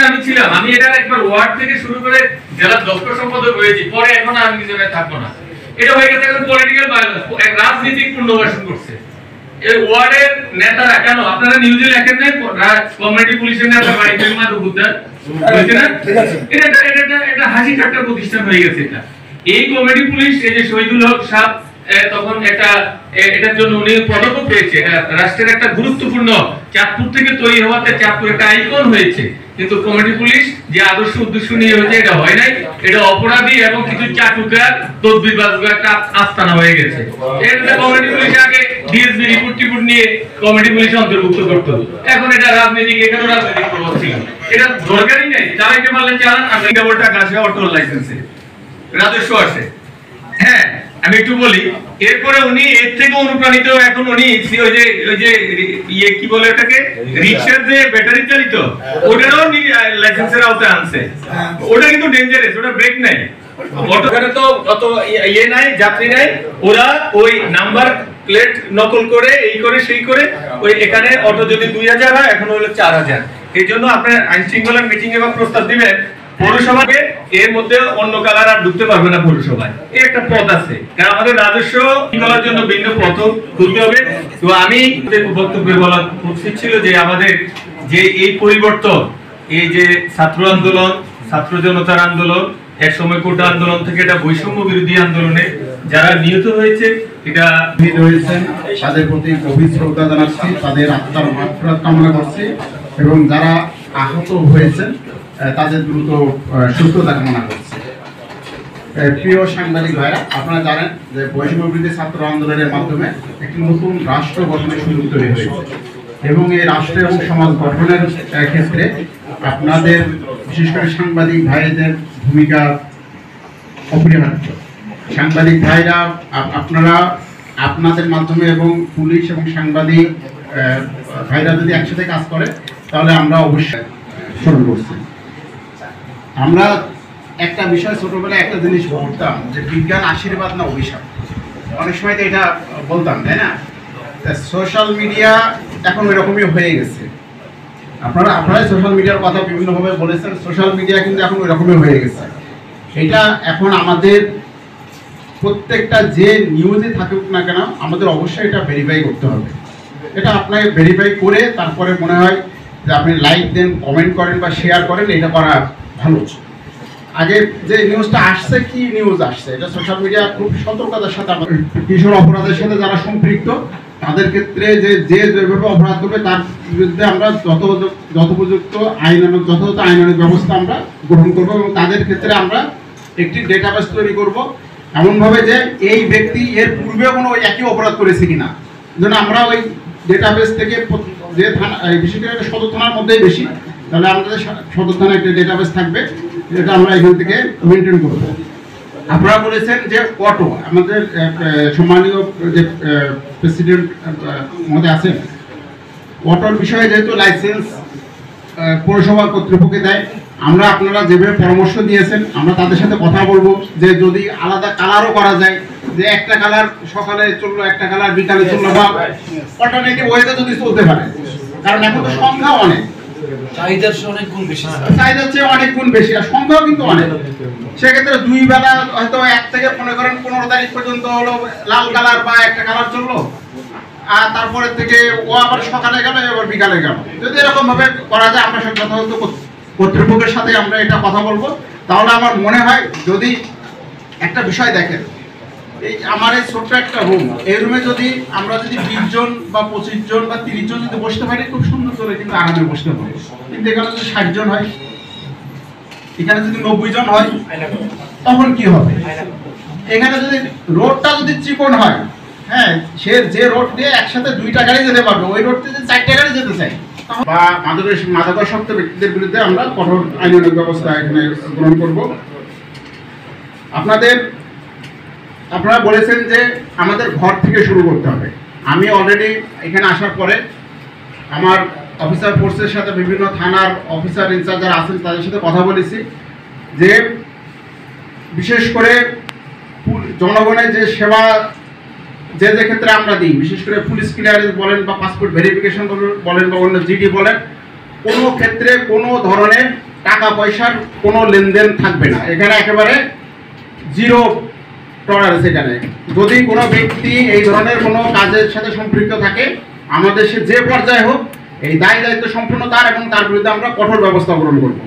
আমি ছিলাম, আমি এটা একবার ওয়ার্ড থেকে শুরু করে জেলা দপ্তর সম্পাদক হয়েছি, পরে এখন আমি কিছু থাকবো না। এটা হয়ে গেছে এখন পলিটিক্যাল ভায়োলেন্স, এক রাজনৈতিক পুনর্বাসন করছে। এই ওয়ার্ডের নেতারা কেন আপনারা নিউজে লেখেন নাই কমিউনিটি পুলিশের নেতা বাইকের মাধ্যমে বুদ্ধা বলছে না, এটা হাসি ঠাট্টার প্রতিষ্ঠান হয়ে গেছে। এটা এই কমিউনিটি পুলিশ, এই যে শহীদুল হক সাহেব তখন এটার জন্য উনি পদকও পেয়েছে। এটা রাষ্ট্রের একটা গুরুত্বপূর্ণ, চাঁদপুর থেকে তৈরি হওয়াতে চাঁদপুর একটা আইকন হয়েছে। কিন্তু কমিউনিটি পুলিশ যে আদর্শ উদ্দেশ্য নিয়ে হয়েছে এটা হয় নাই, এটা অপরাধী এবং কিছু চাটুকার তদবিরবাজ একটা আস্তানা হয়ে গেছে। এটা কমিউনিটি পুলিশ আগে ডিএসবি রিপোর্ট নিয়ে কমিউনিটি পুলিশ অন্তর্ভুক্ত করতো, এখন এটা রাজনৈতিক, এখানেও রাজনৈতিক প্রভাব ছিল। এটা দরকারই নাই, চালাইতে পারলে চালান, আর কেবল টাকা আসে অটোর লাইসেন্সে, রাজস্ব আসে। হ্যাঁ, আমি একটু বলি, এরপরে উনি এর থেকে অনুপ্রাণিত, এখন উনি ওই যে ইয়ে কি বলে ওটাকে, রিক্সার যে ব্যাটারি চালিত, ওটারও লাইসেন্সের আওতায় আনছে। ওটা কিন্তু ডেঞ্জারাস, ওটা ব্রেক নাই, অটোখানে তো অত ইয়ে নাই, যাত্রী নাই, ওরা ওই নাম্বার প্লেট নকল করে এই করে সেই করে ওই এখানে অটো যদি 2000 হয় এখন হলো 4000। এই জন্য আপনার আইন শৃঙ্খলার মিটিং এ বা প্রস্তাব দিবেন পৌরসভাকে, এর মধ্যে অন্য কালার আর ঢুকতে পারবে না পৌরসভায়। এই একটা পথ আছে, কারণ আমাদের রাজস্ব করার জন্য ভিন্ন পথ খুলতে হবে। তো আমি বক্তব্যে বলা উচিত ছিল যে আমাদের যে এই পরিবর্তন, এই যে ছাত্র আন্দোলন, ছাত্র জনতার আন্দোলন, এক সময় কোটা আন্দোলন থেকে এটা বৈষম্য বিরোধী আন্দোলনে যারা নিহত হয়েছে, এটা হয়েছেন তাদের প্রতি গভীর শ্রদ্ধা জানাচ্ছি, তাদের আত্মার মাগফিরাত কামনা করছি, এবং যারা আহত হয়েছেন তাদের দ্রুত সুস্থতা কামনা করছি। প্রিয় সাংবাদিক ভাইরা, আপনারা জানেন যে বৈষম্য বিরোধী ছাত্র আন্দোলনের মাধ্যমে একটি নতুন রাষ্ট্র গঠনের সুযোগ তৈরি হয়েছে, এবং এই রাষ্ট্র এবং সমাজ গঠনের ক্ষেত্রে আপনাদের বিশেষ করে সাংবাদিক ভাইদের ভূমিকা অপরিহার্য। সাংবাদিক ভাইরা, আপনারা আপনাদের মাধ্যমে এবং পুলিশ এবং সাংবাদিক ভাইরা যদি একসাথে কাজ করে তাহলে আমরা অবশ্যই শুরু করছি। আমরা একটা বিষয় ছোটবেলায় একটা জিনিস বলতাম যে বিজ্ঞান আশীর্বাদ না অভিশাপ, অনেক সময় তো এটা বলতাম, তাই না? সোশ্যাল মিডিয়া এখন এরকমই হয়ে গেছে। আপনারাই সোশ্যাল মিডিয়ার কথা বিভিন্নভাবে বলেছেন, সোশ্যাল মিডিয়া কিন্তু এখন ওইরকমই হয়ে গেছে। এটা এখন আমাদের প্রত্যেকটা যে নিউজে থাকুক না কেন আমাদের অবশ্যই এটা ভেরিফাই করতে হবে। এটা আপনাকে ভেরিফাই করে তারপরে মনে হয় যে আপনি লাইক দেন, কমেন্ট করেন বা শেয়ার করেন, এটা করা ভালো। আগে যে নিউজটা আসছে, কি নিউজ আসছে, এটা সোশ্যাল মিডিয়া খুব সতর্কতার সাথে, কিশোর অপরাধের সাথে যারা সম্পৃক্ত তাদের ক্ষেত্রে যেভাবে অপরাধ করবে তার বিরুদ্ধে আমরা যথোপযুক্ত যথাযথ আইনানুগ ব্যবস্থা আমরা গ্রহণ করব, এবং তাদের ক্ষেত্রে আমরা একটি ডেটাবেস তৈরি করব এমনভাবে যে এই ব্যক্তি এর পূর্বে কোনো একই অপরাধ করেছে কিনা, যেন আমরা ওই ডেটাবেস থেকে যে থানা, বিশেষ করে সদর থানার মধ্যেই বেশি, তাহলে আমাদের সদর থানায় একটা ডেটাবেস থাকবে, যেটা আমরা এখান থেকে মেনটেন করব। আপনারা বলেছেন যে অটো, আমাদের সম্মানীয় যে প্রেসিডেন্ট মহোদয় আছেন, অটোর বিষয়ে যেহেতু লাইসেন্স পৌরসভা কর্তৃপক্ষকে দেয়, আমরা আপনারা যেভাবে পরামর্শ দিয়েছেন আমরা তাদের সাথে কথা বলবো যে যদি আলাদা কালারও করা যায়, যে একটা কালার সকালে চললো, একটা কালার বিকালে চললো, বা অল্টারনেটিভ ওয়েতে যদি চলতে পারে, কারণ এখন তো সংখ্যা অনেক, চাহিদার চেয়ে অনেক গুণ বেশি, চাহিদার চেয়ে অনেক গুণ বেশি, আর সংখ্যাও কিন্তু অনেক। সেক্ষেত্রে দুই বেলা হয়তো 1 থেকে মনে করেন 15 তারিখ পর্যন্ত হলো লাল কালার বা একটা কালার চললো, আর তারপরে থেকে ও আবার সকালে গেল এবার বিকালে গেল। যদি এরকম ভাবে করা যায়, আমরা যথাযথ কর্তৃপক্ষের সাথে আমরা এটা কথা বলবো, তাহলে আমার মনে হয়, যদি একটা বিষয় দেখেন, এই আমার এই ছোট্ট একটা রুম, এই রুমে যদি আমরা যদি 20 জন বা 25 জন বা 30 জন যদি বসতে পারি, খুব সুন্দর করে কিন্তু আরামে বসতে পারি। কিন্তু এখানে যদি 60 জন হয়, এখানে যদি 90 জন হয়, তখন কি হবে? এখানে যদি রোডটা যদি চিকন হয়, হ্যাঁ, সে যে রোড দিয়ে একসাথে 2টা গাড়ি যেতে পারবে, ওই রোড দিয়ে 4টা গাড়ি যেতে চাই, বা মাদকাসক্ত ব্যক্তিদের বিরুদ্ধে আমরা কঠোর আইনানুগ ব্যবস্থা এখানে গ্রহণ করব। আপনারা বলেছেন যে আমাদের ঘর থেকে শুরু করতে হবে। আমি অলরেডি এখানে আসার পরে আমার অফিসার ফোর্সের সাথে বিভিন্ন থানার অফিসার ইনচার্জ যারা আছেন তাদের সাথে কথা বলেছি, যে বিশেষ করে জনগণের যে সেবা যে ক্ষেত্রে আমরা দিই, বিশেষ করে পুলিশ ক্লিয়ারেন্স বলেন বা পাসপোর্ট ভেরিফিকেশন বলেন বা অন্য জিডি বলেন, কোনো ক্ষেত্রে কোনো ধরনের টাকা পয়সার কোনো লেনদেন থাকবে না। এখানে একেবারে জিরো টলারেন্স। এখানে যদি কোনো ব্যক্তি এই ধরনের কোনো কাজের সাথে সম্পৃক্ত থাকে, আমাদের সে যে পর্যায়ে হোক, এই দায় দায়িত্ব সম্পূর্ণ তার, এবং তার বিরুদ্ধে আমরা কঠোর ব্যবস্থা গ্রহণ করব।